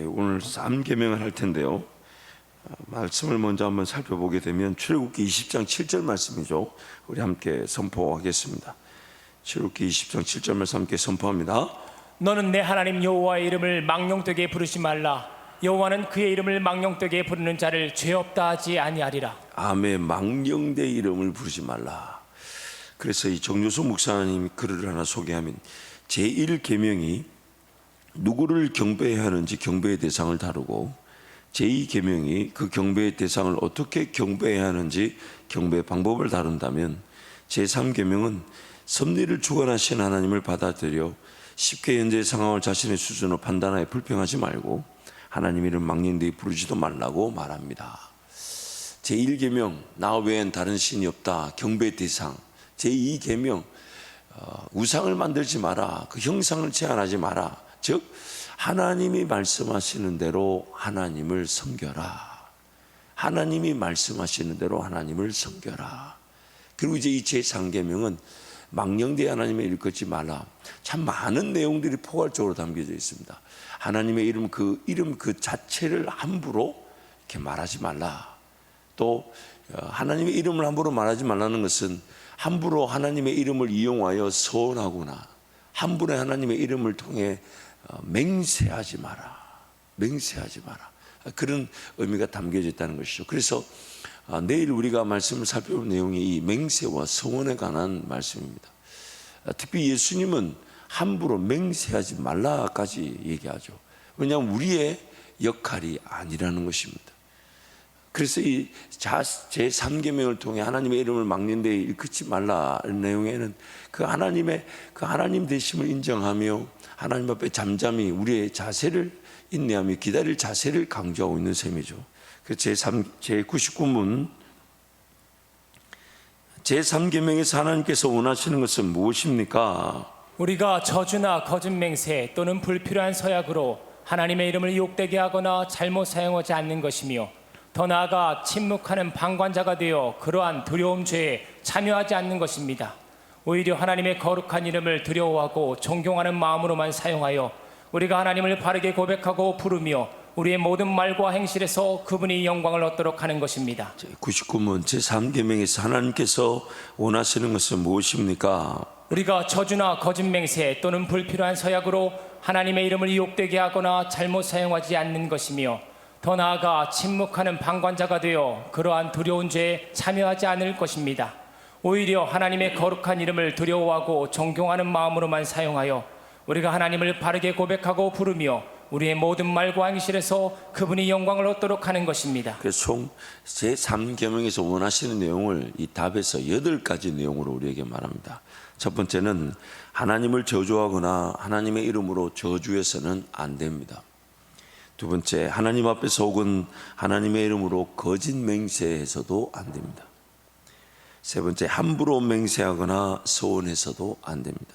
오늘 삼계명을 할 텐데요. 말씀을 먼저 한번 살펴보게 되면 출애굽기 20장 7절 말씀이죠. 우리 함께 선포하겠습니다. 출애굽기 20장 7절 말씀 함께 선포합니다. 너는 내 하나님 여호와의 이름을 망령되게 부르지 말라. 여호와는 그의 이름을 망령되게 부르는 자를 죄 없다 하지 아니하리라. 아멘. 망령된 이름을 부르지 말라. 그래서 이 정유소 목사님 글을 하나 소개하면 제1계명이 누구를 경배해야 하는지 경배의 대상을 다루고, 제2계명이 그 경배의 대상을 어떻게 경배해야 하는지 경배의 방법을 다룬다면, 제3계명은 섭리를 주관하신 하나님을 받아들여 쉽게 현재의 상황을 자신의 수준으로 판단하여 불평하지 말고 하나님 이름 망령되이 부르지도 말라고 말합니다. 제1계명 나 외엔 다른 신이 없다, 경배의 대상. 제2계명 우상을 만들지 마라, 그 형상을 제한하지 마라. 즉 하나님이 말씀하시는 대로 하나님을 섬겨라. 하나님이 말씀하시는 대로 하나님을 섬겨라. 그리고 이제 이 제3계명은 망령되이 하나님의 이름을 걷지 말라. 참 많은 내용들이 포괄적으로 담겨져 있습니다. 하나님의 이름 그 자체를 함부로 이렇게 말하지 말라. 또 하나님의 이름을 함부로 말하지 말라는 것은 함부로 하나님의 이름을 이용하여 서원하거나 함부로 하나님의 이름을 통해 맹세하지 마라. 맹세하지 마라. 그런 의미가 담겨져 있다는 것이죠. 그래서 내일 우리가 말씀을 살펴볼 내용이 이 맹세와 서원에 관한 말씀입니다. 특히 예수님은 함부로 맹세하지 말라까지 얘기하죠. 왜냐하면 우리의 역할이 아니라는 것입니다. 그래서 이 제3계명을 통해 하나님의 이름을 망령되이 일컫지 말라는 내용에는 그 하나님 되심을 인정하며 하나님 앞에 잠잠히 우리의 자세를 인내하며 기다릴 자세를 강조하고 있는 셈이죠. 그 제99문 제3계명에서 하나님께서 원하시는 것은 무엇입니까? 우리가 저주나 거짓 맹세 또는 불필요한 서약으로 하나님의 이름을 유혹되게 하거나 잘못 사용하지 않는 것이며, 더 나아가 침묵하는 방관자가 되어 그러한 두려움 죄에 참여하지 않는 것입니다. 오히려 하나님의 거룩한 이름을 두려워하고 존경하는 마음으로만 사용하여 우리가 하나님을 바르게 고백하고 부르며 우리의 모든 말과 행실에서 그분이 영광을 얻도록 하는 것입니다. 99문 제3계명에서 하나님께서 원하시는 것은 무엇입니까? 우리가 저주나 거짓 맹세 또는 불필요한 서약으로 하나님의 이름을 유혹되게 하거나 잘못 사용하지 않는 것이며, 더 나아가 침묵하는 방관자가 되어 그러한 두려운 죄에 참여하지 않을 것입니다. 오히려 하나님의 거룩한 이름을 두려워하고 존경하는 마음으로만 사용하여 우리가 하나님을 바르게 고백하고 부르며 우리의 모든 말과 행실에서 그분이 영광을 얻도록 하는 것입니다. 그래서 총 제3계명에서 원하시는 내용을 이 답에서 8가지 내용으로 우리에게 말합니다. 첫 번째는 하나님을 저주하거나 하나님의 이름으로 저주해서는 안 됩니다. 두 번째, 하나님 앞에서 혹은 하나님의 이름으로 거짓 맹세해서도 안 됩니다. 세 번째, 함부로 맹세하거나 서원해서도 안 됩니다.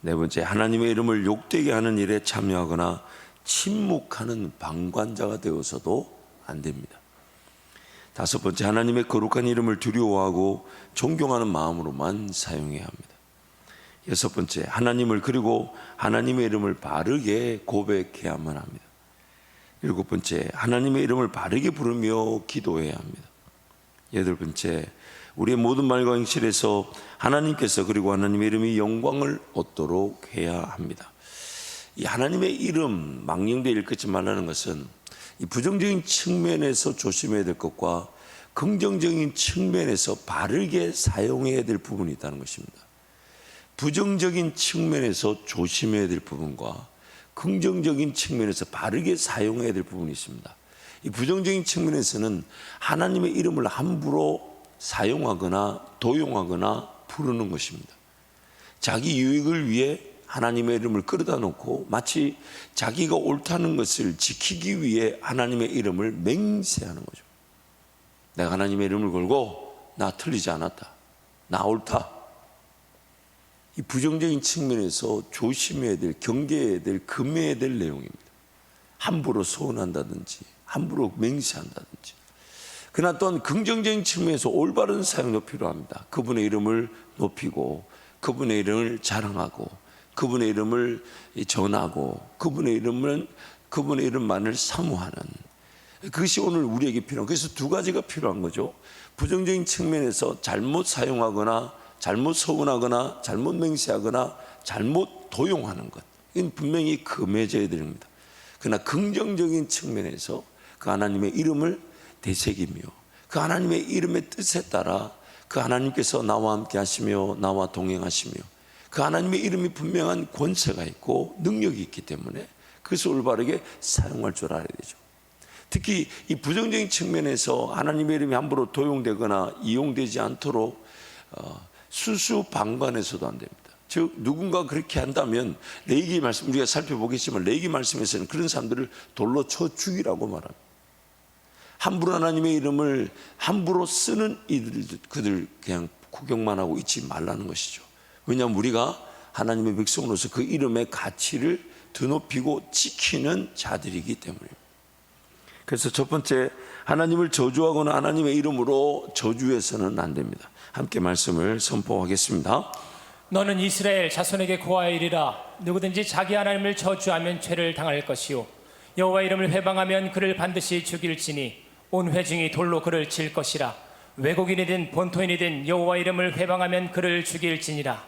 네 번째, 하나님의 이름을 욕되게 하는 일에 참여하거나 침묵하는 방관자가 되어서도 안 됩니다. 다섯 번째, 하나님의 거룩한 이름을 두려워하고 존경하는 마음으로만 사용해야 합니다. 여섯 번째, 하나님을 그리고 하나님의 이름을 바르게 고백해야만 합니다. 일곱 번째, 하나님의 이름을 바르게 부르며 기도해야 합니다. 여덟 번째, 우리의 모든 말과 행실에서 하나님께서 그리고 하나님의 이름이 영광을 얻도록 해야 합니다. 이 하나님의 이름 망령되이 일컫지 말라는 것은 이 부정적인 측면에서 조심해야 될 것과 긍정적인 측면에서 바르게 사용해야 될 부분이 있다는 것입니다. 부정적인 측면에서 조심해야 될 부분과 긍정적인 측면에서 바르게 사용해야 될 부분이 있습니다. 이 부정적인 측면에서는 하나님의 이름을 함부로 사용하거나 도용하거나 부르는 것입니다. 자기 유익을 위해 하나님의 이름을 끌어다 놓고 마치 자기가 옳다는 것을 지키기 위해 하나님의 이름을 맹세하는 거죠. 내가 하나님의 이름을 걸고 나 틀리지 않았다, 나 옳다. 이 부정적인 측면에서 조심해야 될, 경계해야 될, 금해야 될 내용입니다. 함부로 소원한다든지 함부로 맹세한다든지. 그러나 또한 긍정적인 측면에서 올바른 사용도 필요합니다. 그분의 이름을 높이고 그분의 이름을 자랑하고 그분의 이름을 전하고 그분의 이름을 그분의 이름만을 사모하는, 그것이 오늘 우리에게 필요한, 그래서 두 가지가 필요한 거죠. 부정적인 측면에서 잘못 사용하거나 잘못 서운하거나 잘못 맹세하거나 잘못 도용하는 것, 이건 분명히 금해져야 됩니다. 그러나 긍정적인 측면에서 그 하나님의 이름을 되새기며 그 하나님의 이름의 뜻에 따라 그 하나님께서 나와 함께 하시며 나와 동행하시며 그 하나님의 이름이 분명한 권세가 있고 능력이 있기 때문에 그것을 올바르게 사용할 줄 알아야 되죠. 특히 이 부정적인 측면에서 하나님의 이름이 함부로 도용되거나 이용되지 않도록 수수방관해서도 안 됩니다. 즉 누군가 그렇게 한다면 레위기 말씀, 우리가 살펴보겠지만 레위기 말씀에서는 그런 사람들을 돌로 쳐 죽이라고 말합니다. 함부로 하나님의 이름을 함부로 쓰는 이들, 그들 그냥 구경만 하고 있지 말라는 것이죠. 왜냐하면 우리가 하나님의 백성으로서 그 이름의 가치를 드높이고 지키는 자들이기 때문입니다. 그래서 첫 번째, 하나님을 저주하거나 하나님의 이름으로 저주해서는 안 됩니다. 함께 말씀을 선포하겠습니다. 너는 이스라엘 자손에게 고하이리라. 누구든지 자기 하나님을 저주하면 죄를 당할 것이요 여호와 이름을 회방하면 그를 반드시 죽일지니 온 회중이 돌로 그를 칠 것이라. 외국인이든 본토인이든 여호와 이름을 회방하면 그를 죽일지니라.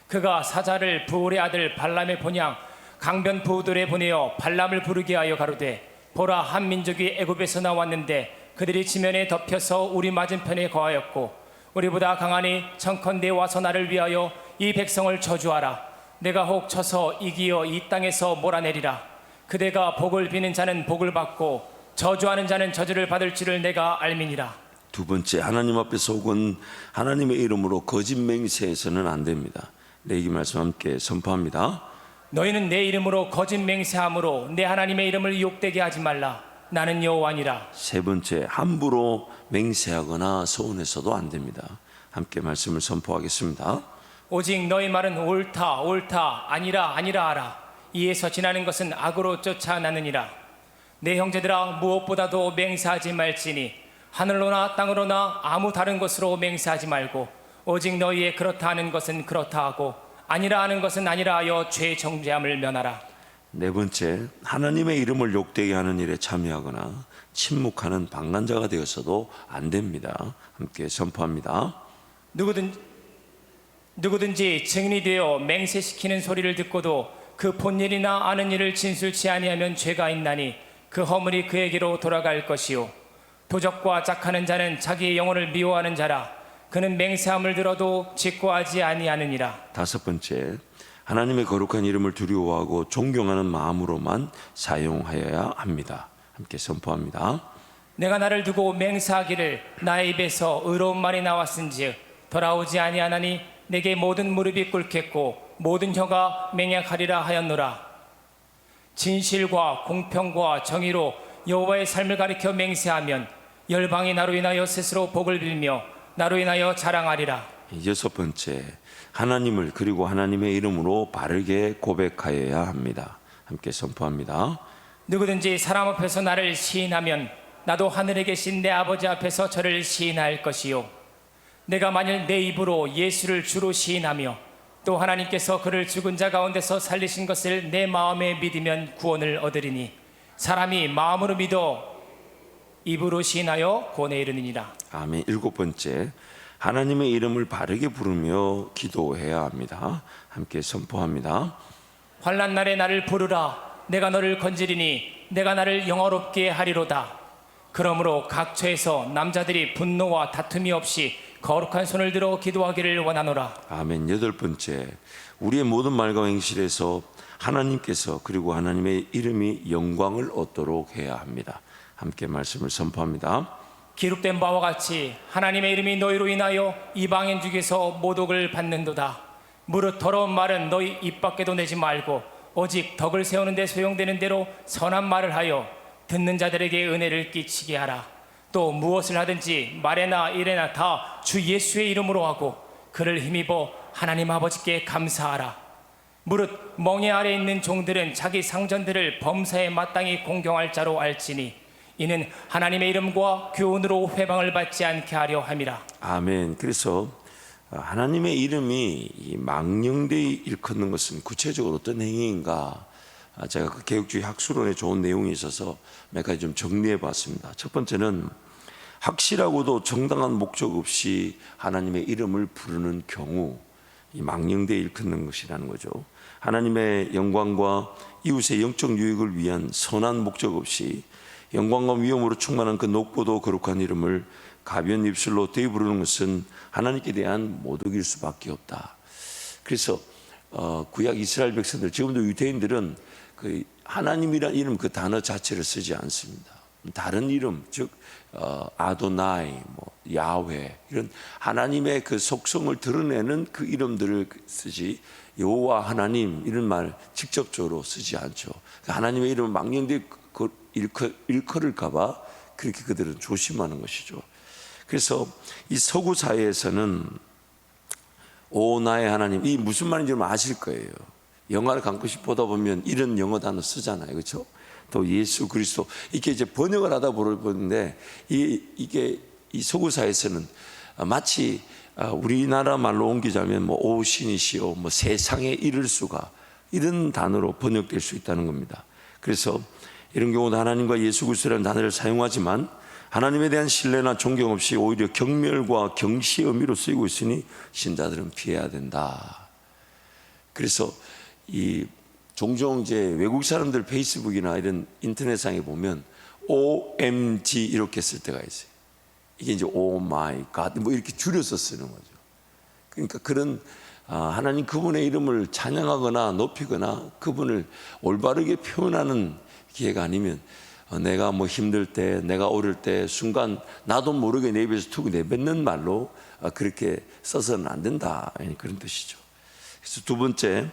그가 사자를 부울의 아들 발람의 본향 강변 부들에 보내어 발람을 부르게 하여 가로되 보라, 한 민족이 애굽에서 나왔는데 그들이 지면에 덮여서 우리 맞은편에 거하였고 우리보다 강하니 청컨대 와서 나를 위하여 이 백성을 저주하라. 내가 혹 쳐서 이기어 이 땅에서 몰아내리라. 그대가 복을 비는 자는 복을 받고 저주하는 자는 저주를 받을 줄을 내가 알미니라. 두 번째, 하나님 앞에서 혹은 하나님의 이름으로 거짓 맹세해서는 안 됩니다. 레위기 말씀 함께 선포합니다. 너희는 내 이름으로 거짓 맹세함으로 내 하나님의 이름을 욕되게 하지 말라. 나는 여호와니라. 세 번째, 함부로 맹세하거나 서운해서도 안 됩니다. 함께 말씀을 선포하겠습니다. 오직 너희 말은 옳다 옳다 아니라 아니라 하라. 이에서 지나는 것은 악으로 쫓아나느니라. 내 형제들아, 무엇보다도 맹세하지 말지니 하늘로나 땅으로나 아무 다른 것으로 맹세하지 말고 오직 너희의 그렇다 하는 것은 그렇다 하고 아니라 하는 것은 아니라 하여 죄 정죄함을 면하라. 네 번째, 하나님의 이름을 욕되게 하는 일에 참여하거나 침묵하는 방관자가 되어서도 안 됩니다. 함께 선포합니다. 누구든지 증인이 되어 맹세시키는 소리를 듣고도 그 본 일이나 아는 일을 진술치 아니하면 죄가 있나니 그 허물이 그에게로 돌아갈 것이요 도적과 짝하는 자는 자기의 영혼을 미워하는 자라. 그는 맹세함을 들어도 직고하지 아니하느니라. 다섯 번째, 하나님의 거룩한 이름을 두려워하고 존경하는 마음으로만 사용하여야 합니다. 함께 선포합니다. 내가 나를 두고 맹세하기를 나의 입에서 의로운 말이 나왔은즉 돌아오지 아니하나니 내게 모든 무릎이 꿇겠고 모든 혀가 맹약하리라 하였노라. 진실과 공평과 정의로 여호와의 삶을 가리켜 맹세하면 열방이 나로 인하여 스스로 복을 빌며 나로 인하여 자랑하리라. 여섯 번째, 하나님을 그리고 하나님의 이름으로 바르게 고백하여야 합니다. 함께 선포합니다. 누구든지 사람 앞에서 나를 시인하면 나도 하늘에 계신 내 아버지 앞에서 저를 시인할 것이요 내가 만일 내 입으로 예수를 주로 시인하며 또 하나님께서 그를 죽은 자 가운데서 살리신 것을 내 마음에 믿으면 구원을 얻으리니 사람이 마음으로 믿어 입으로 시인하여 구원에 이르느니라. 아멘. 일곱 번째, 하나님의 이름을 바르게 부르며 기도해야 합니다. 함께 선포합니다. 환난 날에 나를 부르라. 내가 너를 건지리니 내가 나를 영화롭게 하리로다. 그러므로 각처에서 남자들이 분노와 다툼이 없이 거룩한 손을 들어 기도하기를 원하노라. 아멘. 여덟 번째, 우리의 모든 말과 행실에서 하나님께서 그리고 하나님의 이름이 영광을 얻도록 해야 합니다. 함께 말씀을 선포합니다. 기록된 바와 같이 하나님의 이름이 너희로 인하여 이방인 중에서 모독을 받는도다. 무릇 더러운 말은 너희 입 밖에도 내지 말고 오직 덕을 세우는 데 소용되는 대로 선한 말을 하여 듣는 자들에게 은혜를 끼치게 하라. 또 무엇을 하든지 말에나 일에나 다 주 예수의 이름으로 하고 그를 힘입어 하나님 아버지께 감사하라. 무릇 멍에 아래 있는 종들은 자기 상전들을 범사에 마땅히 공경할 자로 알지니 이는 하나님의 이름과 교훈으로 회방을 받지 않게 하려 함이라. 아멘. 그래서 하나님의 이름이 망령되이 일컫는 것은 구체적으로 어떤 행위인가, 제가 그 개혁주의 학술론에 좋은 내용이 있어서 몇 가지 좀 정리해 봤습니다. 첫 번째는 확실하고도 정당한 목적 없이 하나님의 이름을 부르는 경우 이 망령되이 일컫는 것이라는 거죠. 하나님의 영광과 이웃의 영적 유익을 위한 선한 목적 없이 영광과 위엄으로 충만한 그 높고도 거룩한 이름을 가벼운 입술로 되이 부르는 것은 하나님께 대한 모독일 수밖에 없다. 그래서 구약 이스라엘 백성들, 지금도 유대인들은 그 하나님이라는 이름 그 단어 자체를 쓰지 않습니다. 다른 이름, 즉 아도나이, 야훼 이런 하나님의 그 속성을 드러내는 그 이름들을 쓰지 여호와 하나님 이런 말 직접적으로 쓰지 않죠. 하나님의 이름을 망령되이 일컬을까봐 그렇게 그들은 조심하는 것이죠. 그래서 이 서구 사회에서는 오 나의 하나님, 이 무슨 말인지 아실 거예요. 영화를 가끔씩 보다 보면 이런 영어 단어 쓰잖아요, 그렇죠? 또 예수 그리스도 이렇게 이제 번역을 하다 보는데 이게 이 서구 사회에서는 마치 우리나라 말로 옮기자면 오 신이시오, 세상에 이를 수가 이런 단어로 번역될 수 있다는 겁니다. 그래서 이런 경우도 하나님과 예수 그리스도라는 단어를 사용하지만 하나님에 대한 신뢰나 존경 없이 오히려 경멸과 경시의 의미로 쓰이고 있으니 신자들은 피해야 된다. 그래서 이 종종 이제 외국 사람들 페이스북이나 이런 인터넷상에 보면 OMG 이렇게 쓸 때가 있어요. 이게 이제 Oh my God 이렇게 줄여서 쓰는 거죠. 그러니까 그런 하나님 그분의 이름을 찬양하거나 높이거나 그분을 올바르게 표현하는 기회가 아니면 내가 힘들 때, 내가 어릴 때 순간 나도 모르게 내 입에서 툭 내뱉는 말로 그렇게 써서는 안 된다, 그런 뜻이죠. 그래서 두 번째,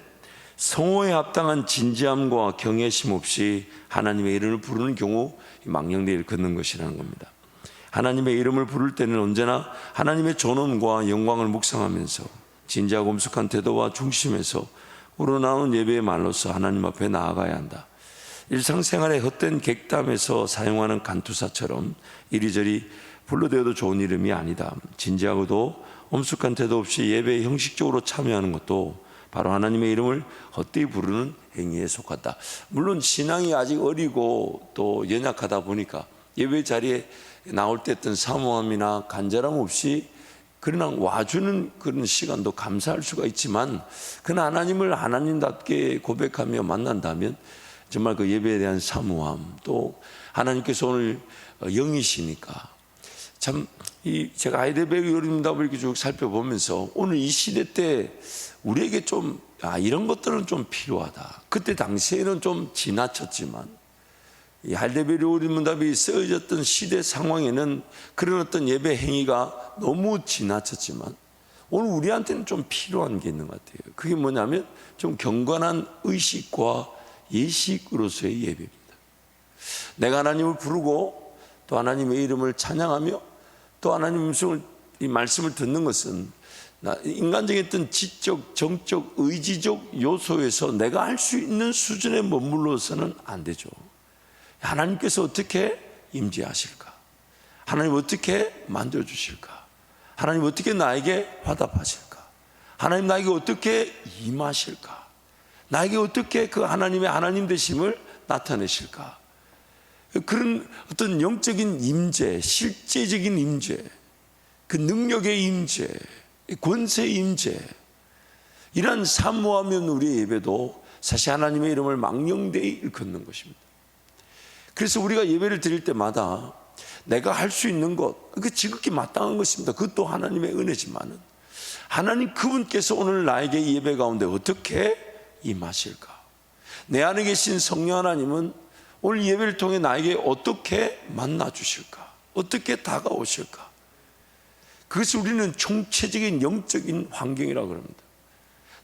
성호에 합당한 진지함과 경외심 없이 하나님의 이름을 부르는 경우 망령되이 일컫는 것이라는 겁니다. 하나님의 이름을 부를 때는 언제나 하나님의 존엄과 영광을 묵상하면서 진지하고 엄숙한 태도와 중심에서 우러나오는 예배의 말로서 하나님 앞에 나아가야 한다. 일상생활의 헛된 객담에서 사용하는 간투사처럼 이리저리 불러대어도 좋은 이름이 아니다. 진지하고도 엄숙한 태도 없이 예배에 형식적으로 참여하는 것도 바로 하나님의 이름을 헛되이 부르는 행위에 속한다. 물론 신앙이 아직 어리고 또 연약하다 보니까 예배 자리에 나올 때 어떤 사모함이나 간절함 없이 그러나 와주는 그런 시간도 감사할 수가 있지만 그러나 하나님을 하나님답게 고백하며 만난다면 정말 그 예배에 대한 사모함, 또 하나님께서 오늘 영이시니까 참 제가 아이들베리 요림답을 이렇게 쭉 살펴보면서 오늘 이 시대 때 우리에게 좀 이런 것들은 좀 필요하다. 그때 당시에는 좀 지나쳤지만 이 할데베리 요림답이 쓰여졌던 시대 상황에는 그런 어떤 예배 행위가 너무 지나쳤지만 오늘 우리한테는 좀 필요한 게 있는 것 같아요. 그게 뭐냐면 좀 경건한 의식과 예식으로서의 예배입니다. 내가 하나님을 부르고 또 하나님의 이름을 찬양하며 또 하나님의 이 말씀을 듣는 것은 인간적인 어떤 지적, 정적, 의지적 요소에서 내가 할 수 있는 수준에 머물러서는 안 되죠. 하나님께서 어떻게 임재하실까? 하나님 어떻게 만들어주실까? 하나님 어떻게 나에게 화답하실까? 하나님 나에게 어떻게 임하실까? 나에게 어떻게 그 하나님의 하나님 되심을 나타내실까? 그런 어떤 영적인 임재, 실제적인 임재, 그 능력의 임재, 권세의 임재, 이런 사모하면 우리의 예배도 사실 하나님의 이름을 망령되이 일컫는 것입니다. 그래서 우리가 예배를 드릴 때마다 내가 할 수 있는 것, 그 지극히 마땅한 것입니다. 그것도 하나님의 은혜지만은 하나님 그분께서 오늘 나에게 이 예배 가운데 어떻게 임하실까? 내 안에 계신 성령 하나님은 오늘 예배를 통해 나에게 어떻게 만나 주실까? 어떻게 다가오실까? 그것을 우리는 총체적인 영적인 환경이라고 합니다.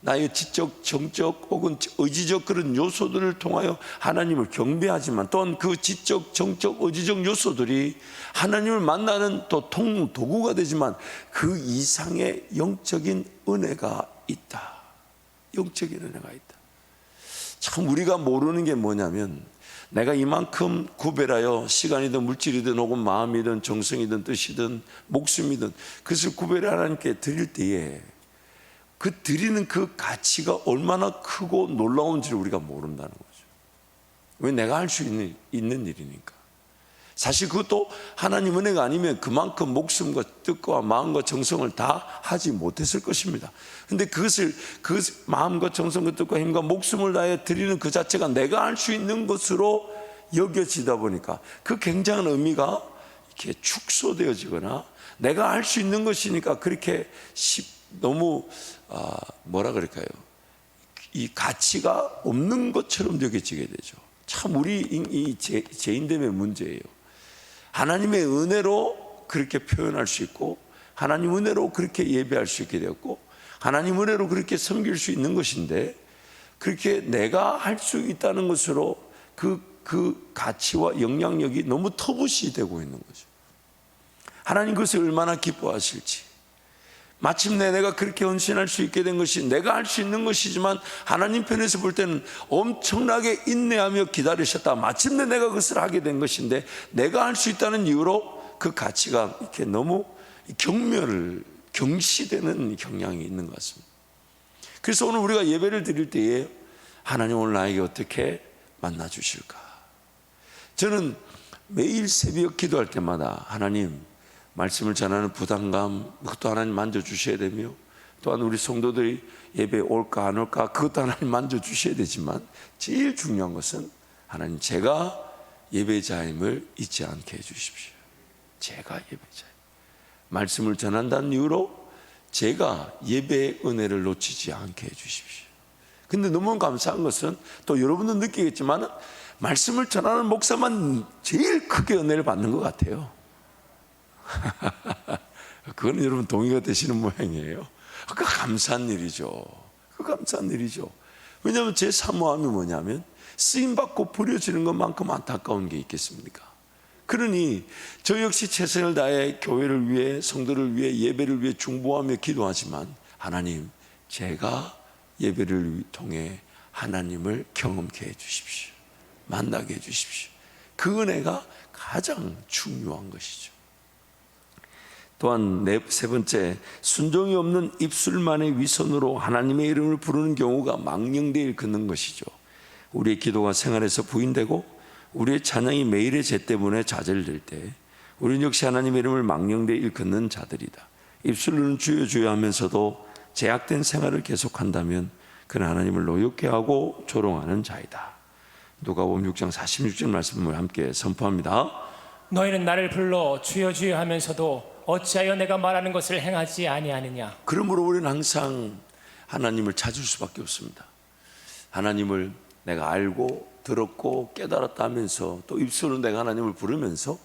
나의 지적, 정적 혹은 의지적 그런 요소들을 통하여 하나님을 경배하지만 또한 그 지적, 정적, 의지적 요소들이 하나님을 만나는 또 도구가 되지만 그 이상의 영적인 은혜가 있다. 영적인 은혜가 있다. 참 우리가 모르는 게 뭐냐면 내가 이만큼 구별하여 시간이든 물질이든 혹은 마음이든 정성이든 뜻이든 목숨이든 그것을 구별해 하나님께 드릴 때에 그 드리는 그 가치가 얼마나 크고 놀라운지를 우리가 모른다는 거죠. 왜? 내가 할 수 있는 일이니까. 사실 그것도 하나님 은혜가 아니면 그만큼 목숨과 뜻과 마음과 정성을 다 하지 못했을 것입니다. 근데 그것을 그 마음과 정성과 뜻과 힘과 목숨을 다해 드리는 그 자체가 내가 할 수 있는 것으로 여겨지다 보니까 그 굉장한 의미가 이렇게 축소되어지거나 내가 할 수 있는 것이니까 그렇게 너무 뭐라 그럴까요? 이 가치가 없는 것처럼 여겨지게 되죠. 참 우리 이 죄인됨의 문제예요. 하나님의 은혜로 그렇게 표현할 수 있고 하나님 은혜로 그렇게 예배할 수 있게 되었고 하나님 은혜로 그렇게 섬길 수 있는 것인데 그렇게 내가 할 수 있다는 것으로 그 가치와 영향력이 너무 터부시 되고 있는 거죠. 하나님 그것을 얼마나 기뻐하실지. 마침내 내가 그렇게 헌신할 수 있게 된 것이 내가 할 수 있는 것이지만 하나님 편에서 볼 때는 엄청나게 인내하며 기다리셨다. 마침내 내가 그것을 하게 된 것인데 내가 할 수 있다는 이유로 그 가치가 이렇게 너무 경시되는 경향이 있는 것 같습니다. 그래서 오늘 우리가 예배를 드릴 때에 하나님 오늘 나에게 어떻게 만나 주실까? 저는 매일 새벽 기도할 때마다 하나님 말씀을 전하는 부담감 그것도 하나님 만져주셔야 되며 또한 우리 성도들이 예배에 올까 안 올까 그것도 하나님 만져주셔야 되지만 제일 중요한 것은 하나님 제가 예배자임을 잊지 않게 해주십시오. 제가 예배자임 말씀을 전한다는 이유로 제가 예배의 은혜를 놓치지 않게 해주십시오. 근데 너무 감사한 것은 또 여러분도 느끼겠지만 말씀을 전하는 목사만 제일 크게 은혜를 받는 것 같아요. 그건 여러분 동의가 되시는 모양이에요. 그 감사한 일이죠. 그 감사한 일이죠. 왜냐하면 제 사모함이 뭐냐면 쓰임받고 부려지는 것만큼 안타까운 게 있겠습니까? 그러니 저 역시 최선을 다해 교회를 위해 성도를 위해 예배를 위해 중보하며 기도하지만 하나님 제가 예배를 통해 하나님을 경험케 해 주십시오. 만나게 해 주십시오. 그 은혜가 가장 중요한 것이죠. 또한 세 번째, 순종이 없는 입술만의 위선으로 하나님의 이름을 부르는 경우가 망령되이 일컫는 것이죠. 우리의 기도가 생활에서 부인되고 우리의 찬양이 매일의 죄 때문에 좌절될 때 우리는 역시 하나님의 이름을 망령되이 일컫는 자들이다. 입술로는 주여 주여 하면서도 제약된 생활을 계속한다면 그는 하나님을 노엽게 하고 조롱하는 자이다. 누가복음 6장 46절 말씀을 함께 선포합니다. 너희는 나를 불러 주여 주여 하면서도 어찌하여 내가 말하는 것을 행하지 아니하느냐. 그러므로 우리는 항상 하나님을 찾을 수밖에 없습니다. 하나님을 내가 알고 들었고 깨달았다 하면서 또 입술로 내가 하나님을 부르면서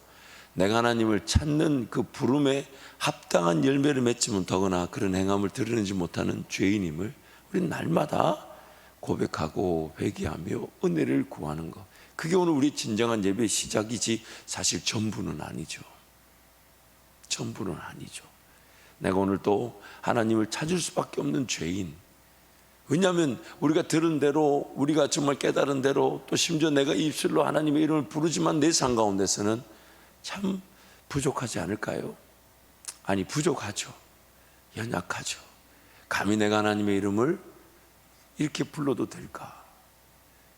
내가 하나님을 찾는 그 부름에 합당한 열매를 맺지 못하거나 그런 행함을 드러내지 못하는 죄인임을 우리는 날마다 고백하고 회개하며 은혜를 구하는 것, 그게 오늘 우리 진정한 예배의 시작이지 사실 전부는 아니죠. 전부는 아니죠. 내가 오늘 또 하나님을 찾을 수밖에 없는 죄인. 왜냐하면 우리가 들은 대로 우리가 정말 깨달은 대로 또 심지어 내가 입술로 하나님의 이름을 부르지만 내 삶 가운데서는 참 부족하지 않을까요? 아니 부족하죠. 연약하죠. 감히 내가 하나님의 이름을 이렇게 불러도 될까?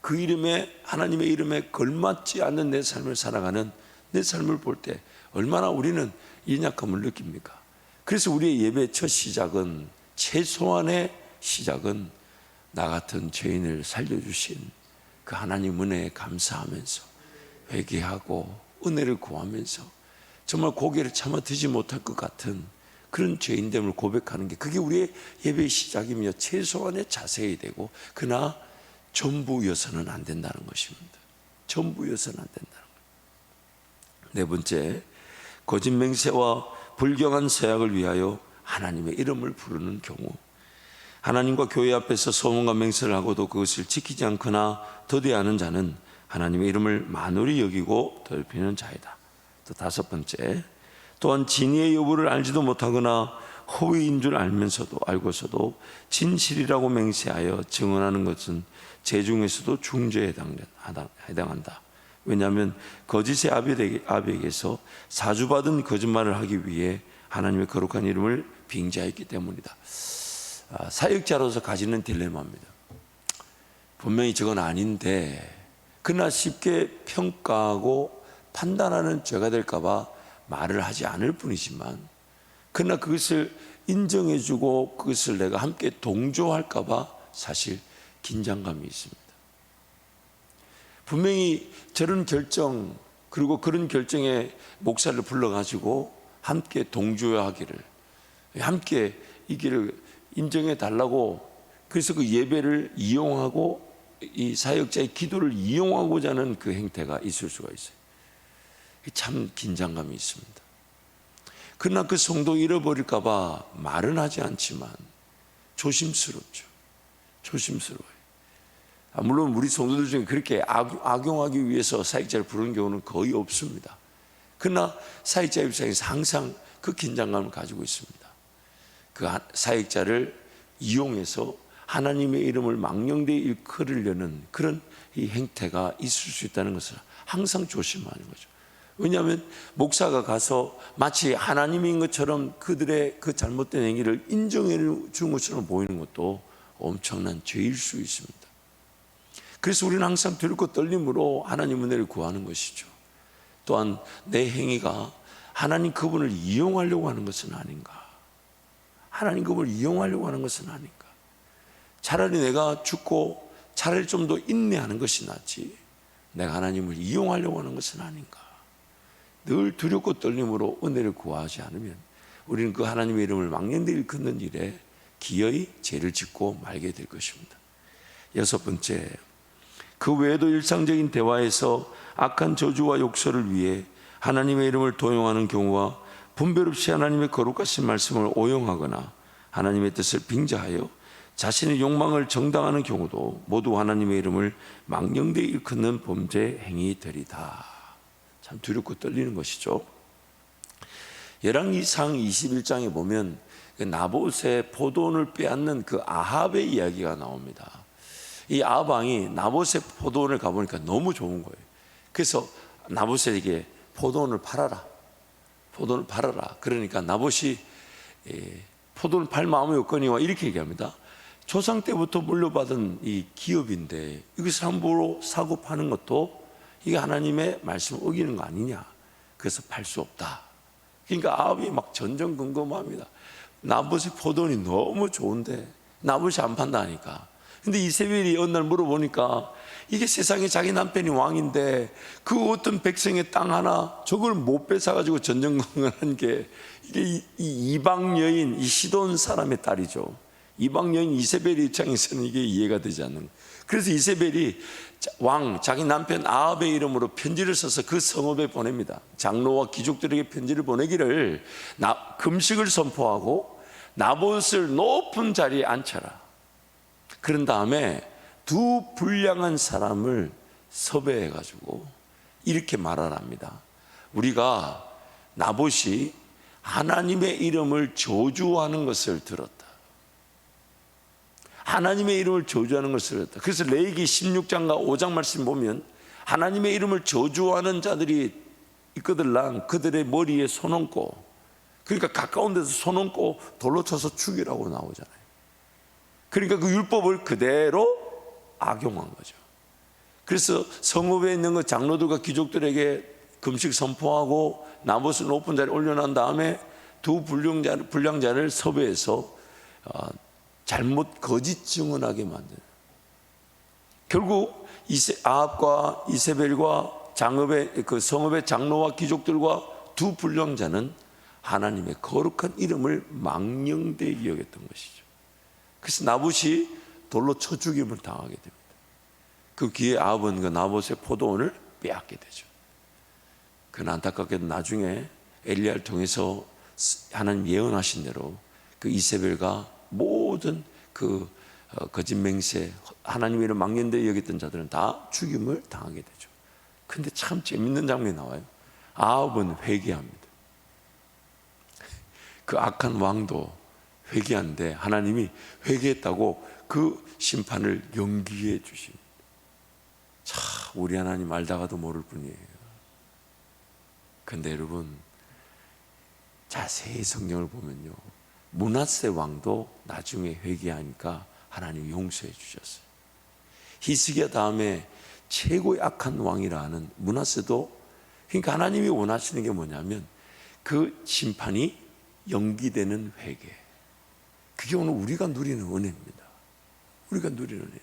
그 이름에 하나님의 이름에 걸맞지 않는 내 삶을 살아가는 내 삶을 볼 때 얼마나 우리는 연약함을 느낍니까? 그래서 우리의 예배의 첫 시작은 최소한의 시작은 나 같은 죄인을 살려주신 그 하나님 은혜에 감사하면서 회개하고 은혜를 구하면서 정말 고개를 차마 들지 못할 것 같은 그런 죄인됨을 고백하는 게 그게 우리의 예배의 시작이며 최소한의 자세히 되고 그러나 전부여서는 안 된다는 것입니다. 전부여서는 안 된다는 것. 네 번째, 거짓 맹세와 불경한 서약을 위하여 하나님의 이름을 부르는 경우, 하나님과 교회 앞에서 소문과 맹세를 하고도 그것을 지키지 않거나 더디하는 자는 하나님의 이름을 만홀히 여기고 더럽히는 자이다. 또 다섯 번째, 또한 진리의 여부를 알지도 못하거나 허위인 줄 알고서도 진실이라고 맹세하여 증언하는 것은 죄 중에서도 중죄에 해당한다. 왜냐하면 거짓의 아비에게서 사주받은 거짓말을 하기 위해 하나님의 거룩한 이름을 빙자했기 때문이다. 사역자로서 가지는 딜레마입니다. 분명히 저건 아닌데 그러나 쉽게 평가하고 판단하는 죄가 될까 봐 말을 하지 않을 뿐이지만, 그러나 그것을 인정해주고 그것을 내가 함께 동조할까 봐 사실 긴장감이 있습니다. 분명히 저런 결정, 그리고 그런 결정에 목사를 불러가지고 함께 동조하기를, 함께 이 길을 인정해 달라고, 그래서 그 예배를 이용하고 이 사역자의 기도를 이용하고자 하는 그 행태가 있을 수가 있어요. 참 긴장감이 있습니다. 그러나 그 성도 잃어버릴까 봐 말은 하지 않지만 조심스럽죠. 조심스러워요. 물론 우리 성도들 중에 그렇게 악용하기 위해서 사역자를 부르는 경우는 거의 없습니다. 그러나 사역자 입장에서 항상 그 긴장감을 가지고 있습니다. 그 사역자를 이용해서 하나님의 이름을 망령되이 일컬으려는 그런 이 행태가 있을 수 있다는 것을 항상 조심하는 거죠. 왜냐하면 목사가 가서 마치 하나님인 것처럼 그들의 그 잘못된 행위를 인정해 주는 것처럼 보이는 것도 엄청난 죄일 수 있습니다. 그래서 우리는 항상 두렵고 떨림으로 하나님 은혜를 구하는 것이죠. 또한 내 행위가 하나님 그분을 이용하려고 하는 것은 아닌가, 하나님 그분을 이용하려고 하는 것은 아닌가. 차라리 내가 죽고 차라리 좀 더 인내하는 것이 낫지, 내가 하나님을 이용하려고 하는 것은 아닌가. 늘 두렵고 떨림으로 은혜를 구하지 않으면 우리는 그 하나님의 이름을 망령되이 일컫는 일에 기어이 죄를 짓고 말게 될 것입니다. 여섯 번째, 그 외에도 일상적인 대화에서 악한 저주와 욕설을 위해 하나님의 이름을 도용하는 경우와 분별 없이 하나님의 거룩하신 말씀을 오용하거나 하나님의 뜻을 빙자하여 자신의 욕망을 정당하는 경우도 모두 하나님의 이름을 망령되이 일컫는 범죄 행위들이다. 참 두렵고 떨리는 것이죠. 열왕기상 21장에 보면 그 나봇의 포도원을 빼앗는 그 아합의 이야기가 나옵니다. 이 아합 왕이 나봇의 포도원을 가보니까 너무 좋은 거예요. 그래서 나봇에게 포도원을 팔아라, 포도원을 팔아라. 그러니까 나봇이 포도원을 팔 마음이 없거니와 이렇게 얘기합니다. 조상 때부터 물려받은 이 기업인데 이것을 함부로 사고 파는 것도 이게 하나님의 말씀을 어기는 거 아니냐. 그래서 팔 수 없다. 그러니까 아합이 막 전전긍긍합니다. 나봇의 포도원이 너무 좋은데 나봇이 안 판다니까. 근데 이세벨이 어느 날 물어보니까 이게 세상에 자기 남편이 왕인데 그 어떤 백성의 땅 하나 저걸 못 뺏어가지고 전전긍긍한 게 이게 이 이방 여인, 이 시돈 사람의 딸이죠. 이방 여인 이세벨의 입장에서는 이게 이해가 되지 않는 거예요. 그래서 이세벨이 왕, 자기 남편 아합의 이름으로 편지를 써서 그 성읍에 보냅니다. 장로와 귀족들에게 편지를 보내기를 금식을 선포하고 나봇을 높은 자리에 앉혀라. 그런 다음에 두 불량한 사람을 섭외해가지고 이렇게 말하랍니다. 우리가 나봇이 하나님의 이름을 저주하는 것을 들었다. 하나님의 이름을 저주하는 것을 들었다. 그래서 레위기 16장과 5장 말씀 보면 하나님의 이름을 저주하는 자들이 있거들랑 그들의 머리에 손 얹고, 그러니까 가까운 데서 손 얹고 돌로 쳐서 죽이라고 나오잖아요. 그러니까 그 율법을 그대로 악용한 거죠. 그래서 성읍에 있는 그 장로들과 귀족들에게 금식 선포하고 나봇을 높은 자리에 올려놓은 다음에 두 불량자를 섭외해서 잘못 거짓 증언하게 만드는, 결국 아합과 이세벨과 그 성읍의 장로와 귀족들과 두 불량자는 하나님의 거룩한 이름을 망령되이 여겼던 것이죠. 그래서 나봇이 돌로 쳐 죽임을 당하게 됩니다. 그 기회에 아합은 그 나봇의 포도원을 빼앗게 되죠. 그는 안타깝게도 나중에 엘리야를 통해서 하나님 예언하신 대로 그 이세벨과 모든 그 거짓 맹세, 하나님의 이름 망령되이 여겼던 자들은 다 죽임을 당하게 되죠. 근데 참 재밌는 장면이 나와요. 아합은 회개합니다. 그 악한 왕도 회개하는데 하나님이 회개했다고 그 심판을 연기해 주십니다. 참 우리 하나님 알다가도 모를 뿐이에요. 근데 여러분 자세히 성경을 보면요, 므낫세 왕도 나중에 회개하니까 하나님이 용서해 주셨어요. 히스기야 다음에 최고의 악한 왕이라 하는 므낫세도, 그러니까 하나님이 원하시는 게 뭐냐면 그 심판이 연기되는 회개. 그게 오늘 우리가 누리는 은혜입니다. 우리가 누리는 은혜.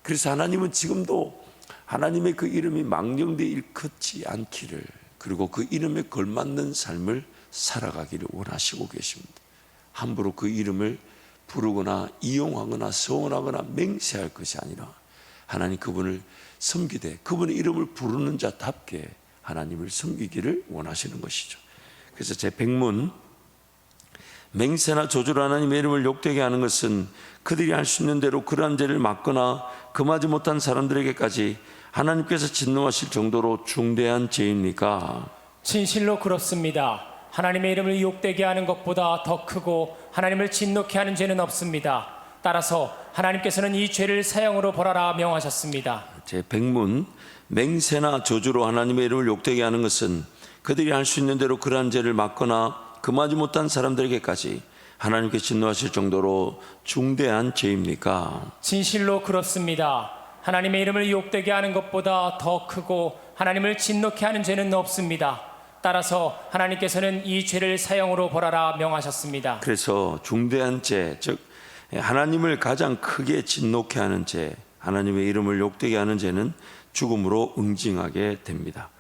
그래서 하나님은 지금도 하나님의 그 이름이 망령되이 일컫지 않기를, 그리고 그 이름에 걸맞는 삶을 살아가기를 원하시고 계십니다. 함부로 그 이름을 부르거나 이용하거나 서원하거나 맹세할 것이 아니라 하나님 그분을 섬기되 그분의 이름을 부르는 자답게 하나님을 섬기기를 원하시는 것이죠. 그래서 제 백문, 맹세나 저주로 하나님의 이름을 욕되게 하는 것은 그들이 할 수 있는 대로 그러한 죄를 막거나 금하지 못한 사람들에게까지 하나님께서 진노하실 정도로 중대한 죄입니까? 진실로 그렇습니다. 하나님의 이름을 욕되게 하는 것보다 더 크고 하나님을 진노케 하는 죄는 없습니다. 따라서 하나님께서는 이 죄를 사형으로 벌하라 명하셨습니다. 제 백문, 맹세나 저주로 하나님의 이름을 욕되게 하는 것은 그들이 할 수 있는 대로 그러한 죄를 막거나 금하지 못한 사람들에게까지 하나님께 진노하실 정도로 중대한 죄입니까? 진실로 그렇습니다. 하나님의 이름을 욕되게 하는 것보다 더 크고 하나님을 진노케 하는 죄는 없습니다. 따라서 하나님께서는 이 죄를 사형으로 벌하라 명하셨습니다. 그래서 중대한 죄, 즉 하나님을 가장 크게 진노케 하는 죄, 하나님의 이름을 욕되게 하는 죄는 죽음으로 응징하게 됩니다.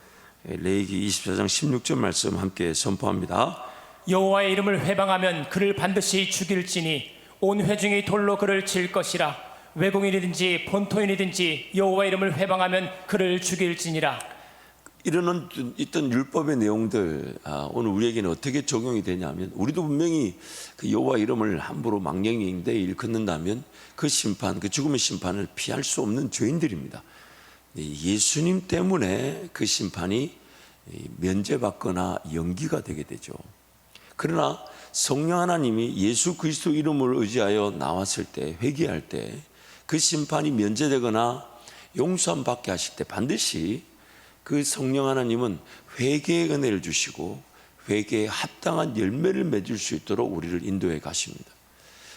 레위기 24장 16절 말씀 함께 선포합니다. 여호와의 이름을 회방하면 그를 반드시 죽일지니 온 회중이 돌로 그를 칠 것이라. 외국인이든지 본토인이든지 여호와의 이름을 회방하면 그를 죽일지니라. 이런 있던 율법의 내용들 오늘 우리에게는 어떻게 적용이 되냐면, 우리도 분명히 그 여호와 이름을 함부로 망령되이 일컫는다면 그 심판, 그 죽음의 심판을 피할 수 없는 죄인들입니다. 예수님 때문에 그 심판이 면제받거나 연기가 되게 되죠. 그러나 성령 하나님이 예수 그리스도 이름을 의지하여 나왔을 때, 회개할 때 그 심판이 면제되거나 용서함 받게 하실 때 반드시 그 성령 하나님은 회개의 은혜를 주시고 회개에 합당한 열매를 맺을 수 있도록 우리를 인도해 가십니다.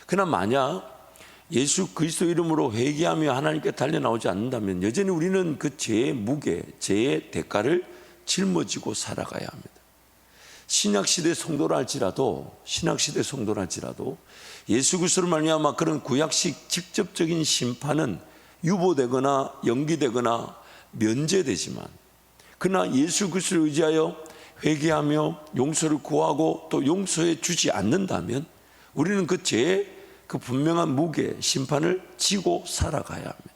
그러나 만약 예수 그리스도 이름으로 회개하며 하나님께 달려나오지 않는다면 여전히 우리는 그 죄의 무게, 죄의 대가를 짊어지고 살아가야 합니다. 신약시대 성도라 할지라도 예수 그리스도로 말미암아 그런 구약식 직접적인 심판은 유보되거나 연기되거나 면제되지만, 그러나 예수 그리스도를 의지하여 회개하며 용서를 구하고 또 용서해 주지 않는다면 우리는 그 죄의 그 분명한 무게, 심판을 지고 살아가야 합니다.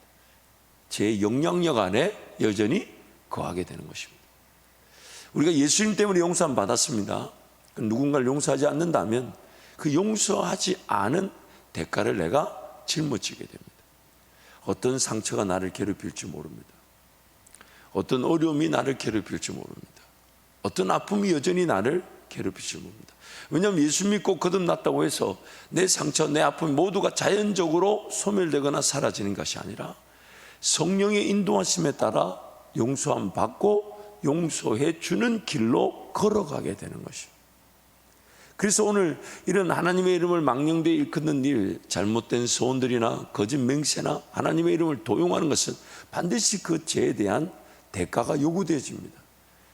죄의 영향력 안에 여전히 거하게 되는 것입니다. 우리가 예수님 때문에 용서함 받았습니다. 누군가를 용서하지 않는다면 그 용서하지 않은 대가를 내가 짊어지게 됩니다. 어떤 상처가 나를 괴롭힐지 모릅니다. 어떤 어려움이 나를 괴롭힐지 모릅니다. 어떤 아픔이 여전히 나를 괴롭힐지 모릅니다. 왜냐하면 예수 믿고 거듭났다고 해서 내 상처, 내 아픔 모두가 자연적으로 소멸되거나 사라지는 것이 아니라 성령의 인도하심에 따라 용서함 받고 용서해 주는 길로 걸어가게 되는 것입니다. 그래서 오늘 이런 하나님의 이름을 망령되이 일컫는 일, 잘못된 소원들이나 거짓 맹세나 하나님의 이름을 도용하는 것은 반드시 그 죄에 대한 대가가 요구되어집니다.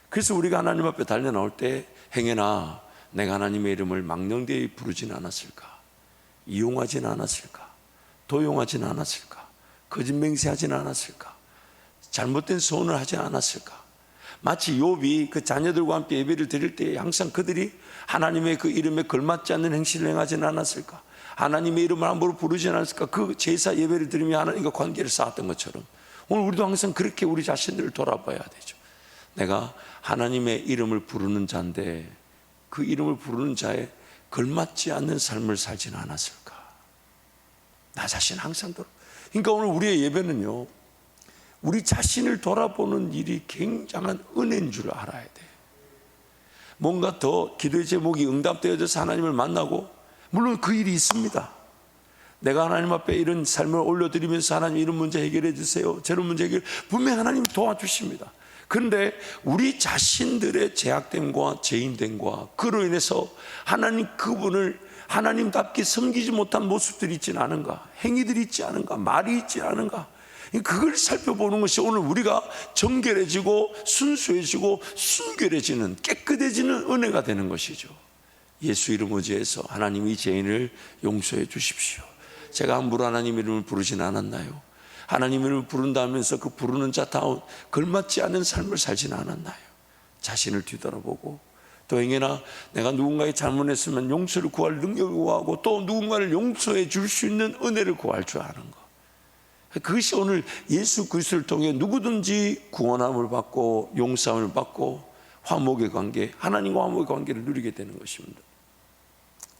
그래서 우리가 하나님 앞에 달려나올 때 행여나 내가 하나님의 이름을 망령되이 부르진 않았을까, 이용하진 않았을까, 도용하진 않았을까, 거짓 맹세하진 않았을까, 잘못된 소원을 하지 않았을까. 마치 욥이 그 자녀들과 함께 예배를 드릴 때 항상 그들이 하나님의 그 이름에 걸맞지 않는 행실을 행하지는 않았을까, 하나님의 이름을 함부로 부르지 않았을까. 그 제사 예배를 드리며 하나님과 관계를 쌓았던 것처럼 오늘 우리도 항상 그렇게 우리 자신들을 돌아봐야 되죠. 내가 하나님의 이름을 부르는 자인데 그 이름을 부르는 자에 걸맞지 않는 삶을 살지는 않았을까. 나 자신 항상 돌아. 그러니까 오늘 우리의 예배는요, 우리 자신을 돌아보는 일이 굉장한 은혜인 줄 알아야 돼. 뭔가 더 기도의 제목이 응답되어져서 하나님을 만나고, 물론 그 일이 있습니다. 내가 하나님 앞에 이런 삶을 올려드리면서 하나님 이런 문제 해결해 주세요, 저런 문제 해결, 분명히 하나님 도와주십니다. 그런데 우리 자신들의 죄악됨과 죄인됨과 그로 인해서 하나님 그분을 하나님답게 섬기지 못한 모습들이 있지 않은가, 행위들이 있지 않은가, 말이 있지 않은가, 그걸 살펴보는 것이 오늘 우리가 정결해지고 순수해지고 순결해지는, 깨끗해지는 은혜가 되는 것이죠. 예수 이름 의지해서 하나님이 죄인을 용서해 주십시오. 제가 함부로 하나님 이름을 부르진 않았나요? 하나님 이름을 부른다면서 그 부르는 자다운 걸맞지 않은 삶을 살진 않았나요? 자신을 뒤돌아보고 또 행여나 내가 누군가의 잘못했으면 용서를 구할 능력을 구하고 또 누군가를 용서해 줄 수 있는 은혜를 구할 줄 아는 것, 그것이 오늘 예수 그리스도를 통해 누구든지 구원함을 받고 용서함을 받고 화목의 관계, 하나님과 화목의 관계를 누리게 되는 것입니다.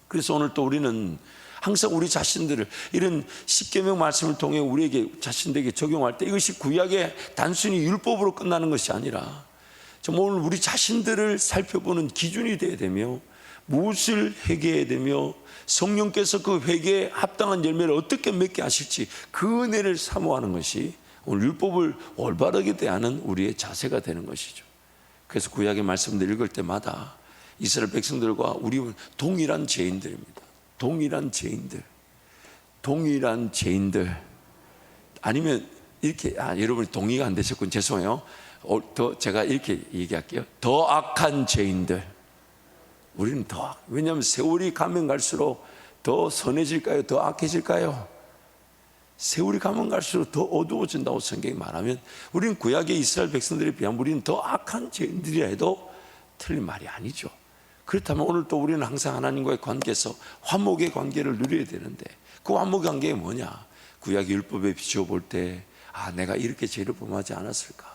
그래서 오늘 또 우리는 항상 우리 자신들을 이런 십계명 말씀을 통해 우리에게 자신들에게 적용할 때 이것이 구약의 단순히 율법으로 끝나는 것이 아니라 정말 오늘 우리 자신들을 살펴보는 기준이 되어야 되며, 무엇을 회개해야 되며 성령께서 그 회개에 합당한 열매를 어떻게 맺게 하실지 그 은혜를 사모하는 것이 오늘 율법을 올바르게 대하는 우리의 자세가 되는 것이죠. 그래서 구약의 말씀을 읽을 때마다 이스라엘 백성들과 우리는 동일한 죄인들입니다. 동일한 죄인들, 동일한 죄인들. 아니면 이렇게, 여러분이 동의가 안 되셨군, 죄송해요. 더 제가 이렇게 얘기할게요. 더 악한 죄인들. 우리는 더 왜냐하면 세월이 가면 갈수록 더 선해질까요? 더 악해질까요? 세월이 가면 갈수록 더 어두워진다고 성경이 말하면 우리는 구약의 이스라엘 백성들에 비하면 우리는 더 악한 죄인들이라 해도 틀린 말이 아니죠. 그렇다면 오늘 또 우리는 항상 하나님과의 관계에서 화목의 관계를 누려야 되는데, 그 화목의 관계가 뭐냐? 구약의 율법에 비추어 볼 때 내가 이렇게 죄를 범하지 않았을까?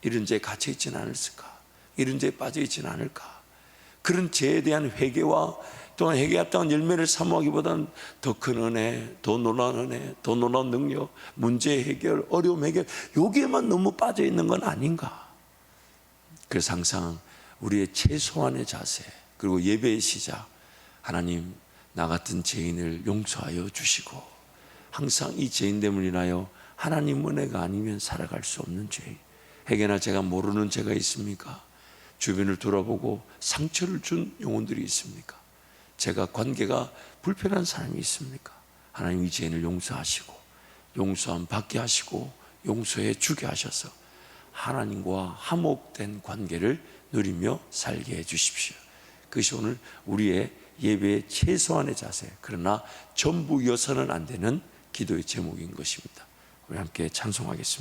이런 죄에 갇혀 있지는 않았을까? 이런 죄에 빠져 있지는 않을까? 그런 죄에 대한 회개와 또한 회개에 합당한 열매를 사모하기보다는 더 큰 은혜, 더 놀라운 은혜, 더 놀라운 능력, 문제 해결, 어려움 해결, 여기에만 너무 빠져 있는 건 아닌가? 그래서 항상 우리의 최소한의 자세, 그리고 예배의 시작, 하나님 나 같은 죄인을 용서하여 주시고, 항상 이 죄인됨을 인하여 하나님 은혜가 아니면 살아갈 수 없는 죄인, 혹여나 제가 모르는 죄가 있습니까? 주변을 돌아보고 상처를 준 영혼들이 있습니까? 제가 관계가 불편한 사람이 있습니까? 하나님 이 죄인을 용서하시고 용서함 받게 하시고 용서해 주게 하셔서 하나님과 화목된 관계를 누리며 살게 해 주십시오. 그것이 오늘 우리의 예배의 최소한의 자세, 그러나 전부여서는 안 되는 기도의 제목인 것입니다. 우리 함께 찬송하겠습니다.